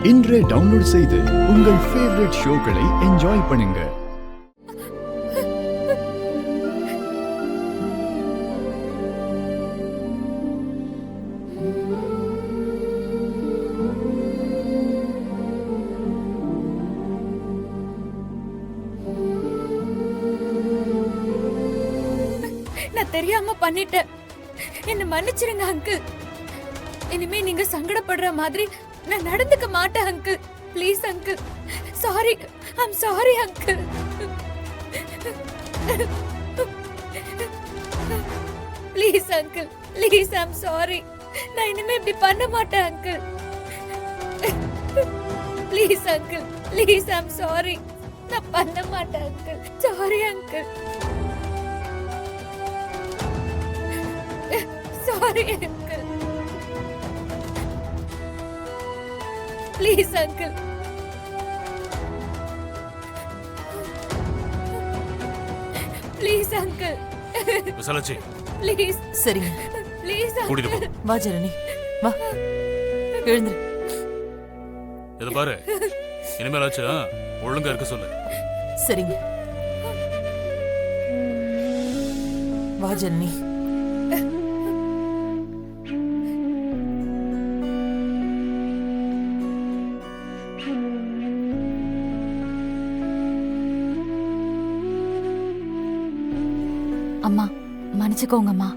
இன்றே டவுன்லோட் செய்து உங்கள் ஃபேவரட் ஷோக்களை என்ஜாய் பண்ணுங்க. நான் தெரியாம பண்ணிட்டேன். என்ன மன்னிச்சிருங்க அங்கிள். இனிமே நீங்க சங்கடப்படுற மாதிரி நான் நடந்துக்க மாட்டேன் uncle. Please uncle. Sorry. I'm sorry uncle. Please uncle. Please I'm sorry. நான் இனிமே இப்படி பண்ண மாட்டேன் uncle. Please uncle. Please I'm sorry. நான் பண்ண மாட்டேன் uncle. Sorry uncle. Sorry uncle. Please uncle. Please uncle. Visalachi please. சரிங்க, ப்ளீஸ் கூட்டிட்டு போ. வா ஜனனி, வா எழுந்துரு. இத பாரு, இனிமேலாச்சு ஒழுங்கா இருக்க சொல்லு. சரிங்க, வா ஜனனி. அம்மா மன்னிச்சுக்கோங்கம்மா.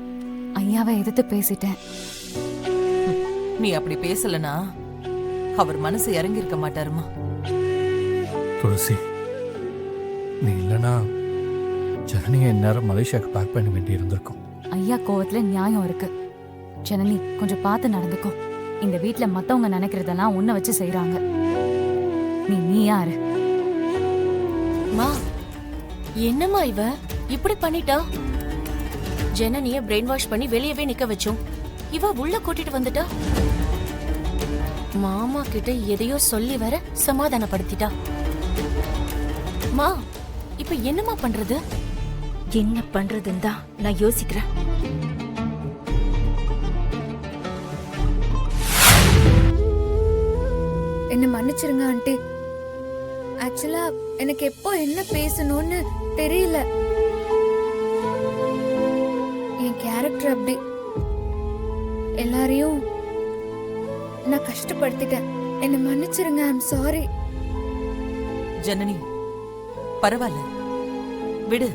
ஐயாவை எதிர்த்து பேசிட்டேன். நீ அப்படி பேசலனா அவர் மனசு இறங்கி இருக்க மாட்டாருமா. துளசி, நீ இல்லனா ஜனனியை இந்நேரம் மலேசியாவுக்கு பேக் பண்ண வேண்டி இருந்திருக்கும். ஐயா கோவத்துல நியாயம் இருக்கு. ஜனனி கொஞ்சம் பார்த்து நடந்துக்கோ. இந்த வீட்ல மத்தவங்க நினைக்கிறதெல்லாம் உன்னை வச்சு செய்யறாங்க. நீ யாரு? மா, என்னம்மா இவ இப்படி பண்ணிட்டா? ஜனனிய பிரெயின் வாஷ் பண்ணி வெளியவே நிக்க வச்சோம். இவ உள்ள கூட்டிட்டு வந்துட்டா. மாமா கிட்ட எதையோ சொல்லி வர சமாதானப்படுத்திட்டா. மா, இப்ப என்னம்மா பண்றது? என்ன பண்றதுன்னு தான் நான் யோசிக்கிறேன். என்ன மன்னிச்சிருங்க ஆண்டி. ஆக்சுவலா எனக்கு எப்போ என்ன பேசணும்னு தெரியல. என் கேரக்டர் அப்படி. எல்லாரையும் நான் கஷ்டப்படுத்திட்டேன். என்ன மன்னிச்சிருங்க. I'm sorry. ஜனனி, பரவாயில்ல, விடு.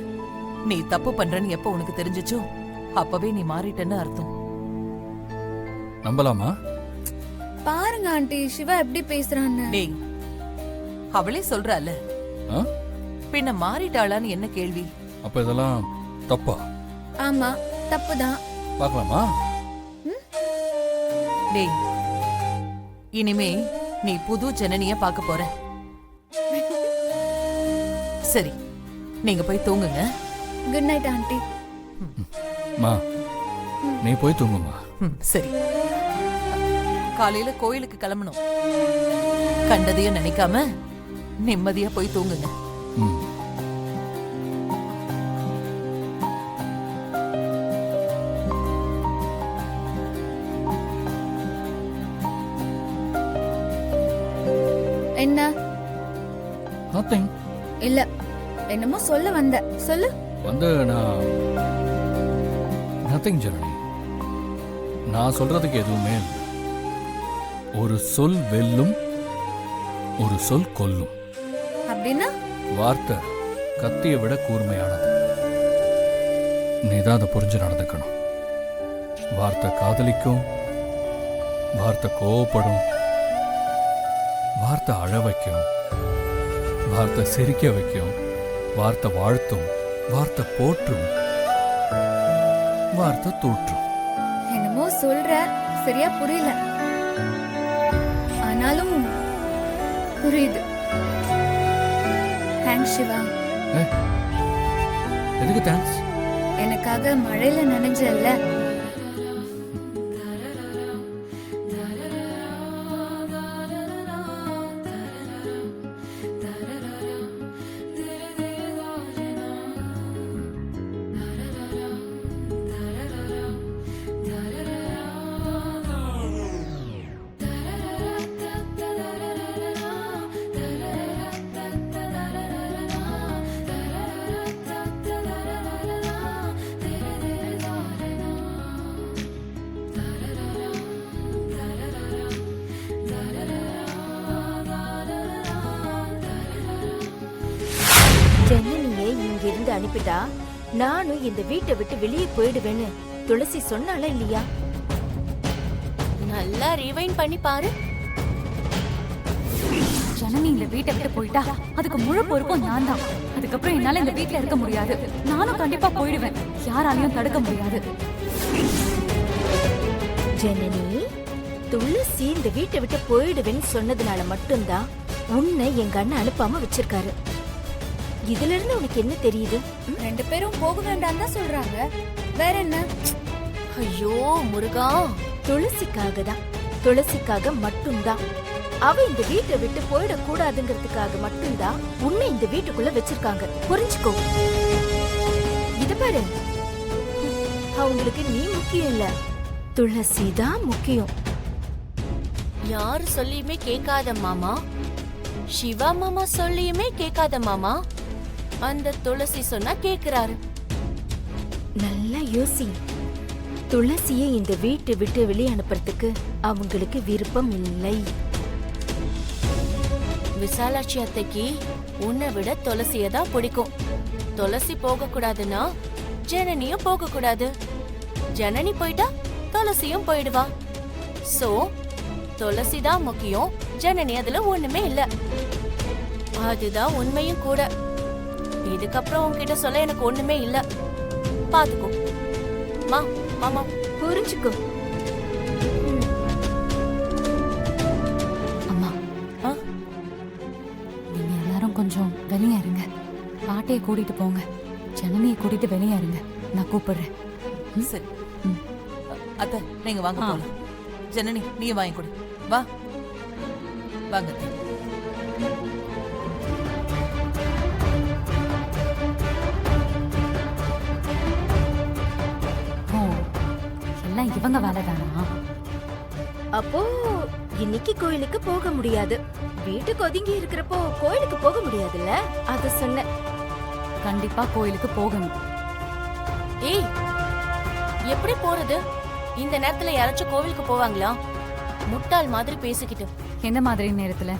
நீ தப்பு பண்றன்னு எப்ப உனக்கு தெரிஞ்சிச்சோ அப்பவே நீ மாறிட்டன்னு அர்த்தம். நம்பலாமா? பாருங்க ஆண்டி, சிவா எப்படி பேசுறான்னு. டேய், அவளே சொல்றால, பின்ன மாறிட்டாளான்னு என்ன கேள்வி? அப்ப இதெல்லாம் தப்பா? ஆமா, தப்புதான். பார்க்கலாமா? டேய், இனிமே நீ புது ஜனனிய பார்க்க போற. சரி, நீங்க போய் தூங்குங்க. Good night aunty. மா, நீ போய் தூங்குமா. சரி, காலையில கோயிலுக்கு கிளம்பணும். கண்டதையும் நினைக்காம நிம்மதியா போய் தூங்குங்க. என்ன? நத்திங். இல்ல, என்னமோ சொல்ல வந்த. சொல்லு. நான் நத்திங் ஜனனி. நான் சொல்றதுக்கு எதுவுமே இல்லை. ஒரு சொல் வெல்லும், ஒரு சொல் கொல்லும். அப்படின்னா? வார்த்தை கத்தியை விட கூர்மையானது. நீதான் அதை புரிஞ்சு நடந்துக்கணும். வார்த்தை காதலிக்கும், வார்த்தை கோவப்படும், வார்த்தை அழ வைக்கும், வார்த்தை சிரிக்க வைக்கும், வார்த்தை வாழ்த்தும், வார்த்தை போற்றும், வார்த்தை தூற்றும். என்னமோ சொல்ற, சரியா புரியல. ஆனாலும் புரியுது. தேங்க்ஸ் சிவா. எதுக்கு தேங்க்ஸ்? எனக்காக மழையில நனைஞ்சல்ல. வந்து அனுப்பிட்டா நானும் இந்த வீட்டை விட்டு வெளியே போயிடுவேன்னு துளசி சொன்னால இல்லையா? நல்லா ரிவைண்ட் பண்ணி பாரு. ஜனனி இந்த வீட்டை விட்டு போயிட்டா அதுக்கு முழு பொறுப்பும் நான் தான். அதுக்கப்புறம் என்னால இந்த வீட்ல இருக்க முடியாது. நானும் கண்டிப்பா போயிடுவேன். யாராலையும் தடுக்க முடியாது. ஜனனி, துளசி இந்த வீட்டை விட்டு போயிடுவேன்னு சொன்னதுனால மட்டும்தான் உன்னை எங்க அண்ணன் அனுப்பாம வச்சிருக்காரு. இதுல இருந்து உனக்கு என்ன தெரியுது? 2 பேரும் போக வேண்டாம் தான் சொல்றாங்க. வேற என்ன? ஐயோ முருகா, துளசிக்காக தான், துளசிக்காக மட்டும்தான். அவ இந்த வீட்டை விட்டு போயிடக்கூடாதுங்கிறதுக்காக மட்டும்தான் உன்னை இந்த வீட்டுக்குள்ள வச்சிருக்காங்க. புரிஞ்சுக்கோ. இது பாரு, அவங்களுக்கு நீ முக்கியம் இல்ல, துளசி தான் முக்கியம். யாரு சொல்லியுமே கேட்காத மாமா, சிவா மாமா சொல்லியுமே கேட்காத மாமா, அந்த துளசி சொன்னா கேக்குறாரு. நல்லா யோசி. துளசியை இந்த வீட்டை விட்டு வெளியே அனுப்புறதுக்கு அவங்களுக்கு விருப்பம் இல்லை. விசாலாட்சி அத்தைக்கு உன்னை விட துளசிய தான் பிடிக்கும். துளசி போக கூடாதுன்னா ஜனனியும் போக கூடாது. ஜனனி போயிட்டா துளசியும் போயிடுவா. சோ துளசி தான் முக்கியம், ஜனனி அதுல ஒண்ணுமே இல்ல. அதுதான் உண்மையும் கூட. இதுக்கப்புறம் உன்கிட்ட சொல்ல எனக்கு ஒண்ணுமே இல்ல. பாத்துக்கோ மாமா. புரிஞ்சுக்கோ. அம்மா, ஆ? நீங்க எல்லாரும் கொஞ்சம் வெளியே இருங்க. பாட்டையை கூட்டிட்டு போங்க. ஜனனியை கூட்டிட்டு வெளியே இருங்க. நான் கூப்பிடுறேன். சரி. அத்தை நீங்க வாங்க போலாம். ஜனனி நீ வாங்கி கொடு. வா வாங்க அத்தை. ஓ, எல்லாம் இவங்க வேலைதானா? அப்போ இன்னைக்கு கோயிலுக்கு போக முடியாது. வீட்டுக்கு ஒதுங்கி இருக்கிறப்போ கோயிலுக்கு போக முடியாதுல்ல, அத சொன்னேன். கண்டிப்பா கோயிலுக்கு போகணும். ஏய், எப்படி போறது? இந்த நேரத்துல யாராச்சும் கோவிலுக்கு போவாங்களா? முட்டாள் மாதிரி பேசிக்கிட்டு. எந்த மாதிரி நேரத்துல?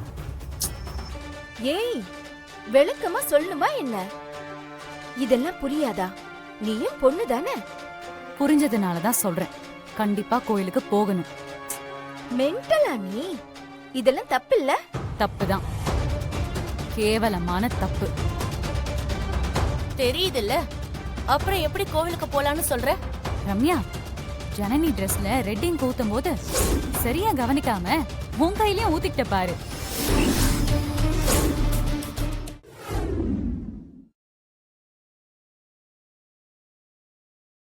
ஏய், விளக்கமா சொல்லணுமா என்ன? இதெல்லாம் புரியாதா? நீயும் பொண்ணு தானே? புரிஞ்சதுனாலதான் சொல்றேன். கண்டிப்பா கோயிலுக்கு போகணும். மென்டலா நீ? இதெல்லாம் தப்பு இல்ல? தப்புதான், கேவலமான தப்பு. தெரியுதுல்ல, அப்புறம் எப்படி கோவிலுக்கு போலான்னு சொல்ற? ரம்யா, ஜனனி ட்ரெஸ்ல ரெட்டிங் ஊத்தும் போது சரியா கவனிக்காம உன் கையிலயும் ஊத்திக்கிட்ட பாரு.